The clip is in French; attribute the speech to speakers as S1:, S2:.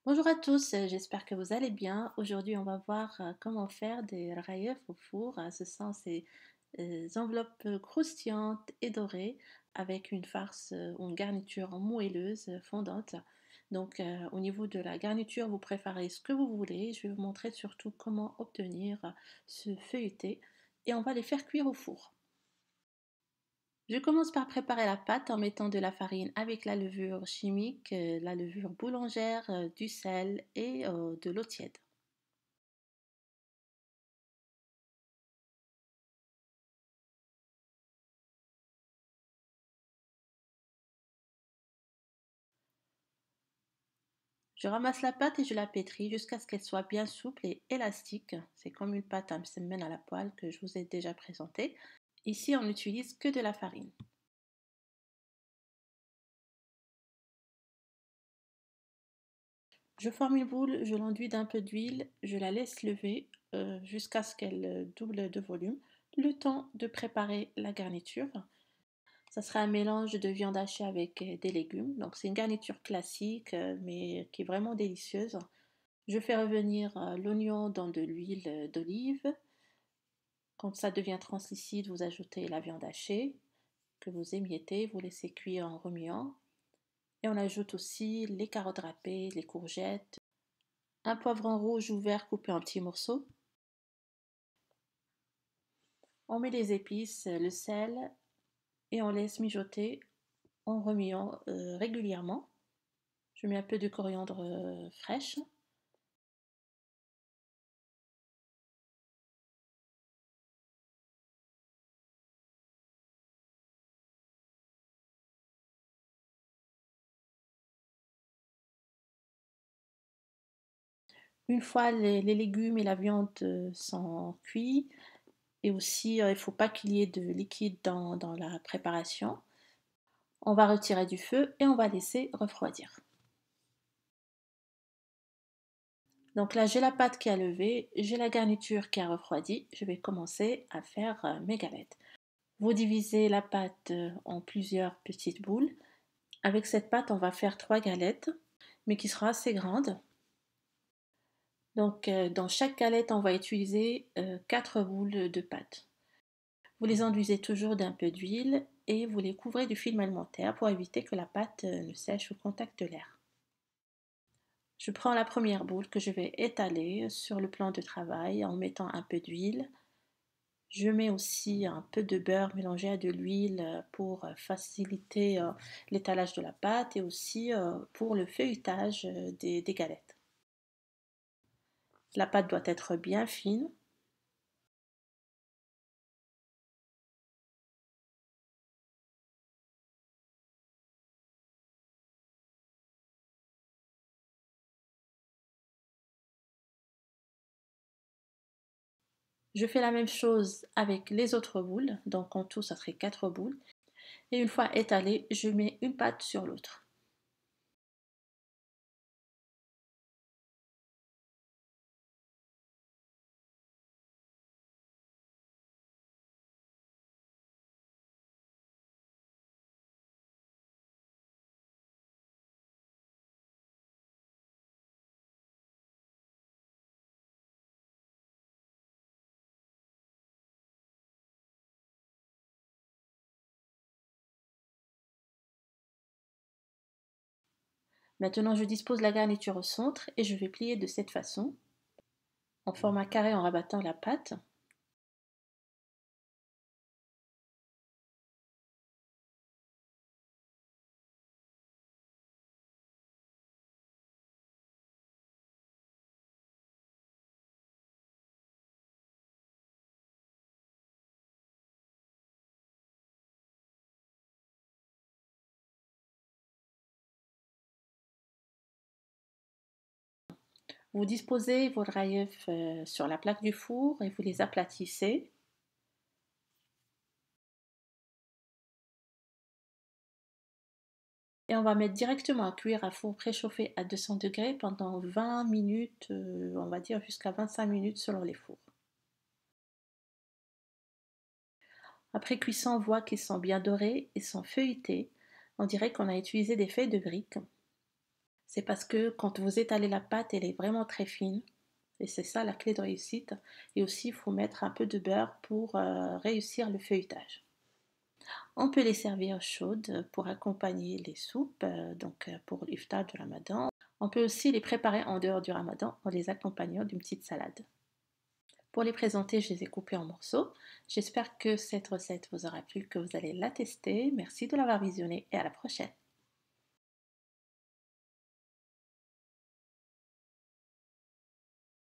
S1: Bonjour à tous, j'espère que vous allez bien. Aujourd'hui, on va voir comment faire des raïefs au four. Ce sont ces enveloppes croustillantes et dorées avec une farce ou une garniture moelleuse fondante. Donc, au niveau de la garniture, vous préparez ce que vous voulez. Je vais vous montrer surtout comment obtenir ce feuilleté et on va les faire cuire au four. Je commence par préparer la pâte en mettant de la farine avec la levure chimique, la levure boulangère, du sel et de l'eau tiède. Je ramasse la pâte et je la pétris jusqu'à ce qu'elle soit bien souple et élastique. C'est comme une pâte à semaine à la poêle que je vous ai déjà présentée. Ici, on n'utilise que de la farine. Je forme une boule, je l'enduis d'un peu d'huile, je la laisse lever jusqu'à ce qu'elle double de volume, le temps de préparer la garniture. Ça sera un mélange de viande hachée avec des légumes. Donc c'est une garniture classique, mais qui est vraiment délicieuse. Je fais revenir l'oignon dans de l'huile d'olive. Quand ça devient translucide, vous ajoutez la viande hachée que vous émiettez, vous laissez cuire en remuant. Et on ajoute aussi les carottes râpées, les courgettes, un poivron rouge ou vert coupé en petits morceaux. On met les épices, le sel et on laisse mijoter en remuant régulièrement. Je mets un peu de coriandre fraîche. Une fois les légumes et la viande sont cuits, et aussi il ne faut pas qu'il y ait de liquide dans la préparation, on va retirer du feu et on va laisser refroidir. Donc là, j'ai la pâte qui a levé, j'ai la garniture qui a refroidi. Je vais commencer à faire mes galettes. Vous divisez la pâte en plusieurs petites boules. Avec cette pâte, on va faire 3 galettes, mais qui sera assez grande. Donc, dans chaque galette, on va utiliser 4 boules de pâte. Vous les enduisez toujours d'un peu d'huile et vous les couvrez du film alimentaire pour éviter que la pâte ne sèche au contact de l'air. Je prends la première boule que je vais étaler sur le plan de travail en mettant un peu d'huile. Je mets aussi un peu de beurre mélangé à de l'huile pour faciliter l'étalage de la pâte et aussi pour le feuilletage des galettes. La pâte doit être bien fine. Je fais la même chose avec les autres boules, donc en tout ça serait 4 boules. Et une fois étalée, je mets une pâte sur l'autre. Maintenant, je dispose la garniture au centre et je vais plier de cette façon, en format carré en rabattant la pâte. Vous disposez vos raïefs sur la plaque du four et vous les aplatissez. Et on va mettre directement à cuire à four préchauffé à 200 degrés pendant 20 minutes, on va dire jusqu'à 25 minutes selon les fours. Après cuisson, on voit qu'ils sont bien dorés et sont feuilletés. On dirait qu'on a utilisé des feuilles de briques. C'est parce que quand vous étalez la pâte, elle est vraiment très fine. Et c'est ça la clé de réussite. Et aussi, il faut mettre un peu de beurre pour réussir le feuilletage. On peut les servir chaudes pour accompagner les soupes, pour l'iftar du ramadan. On peut aussi les préparer en dehors du ramadan en les accompagnant d'une petite salade. Pour les présenter, je les ai coupés en morceaux. J'espère que cette recette vous aura plu, que vous allez la tester. Merci de l'avoir visionnée et à la prochaine.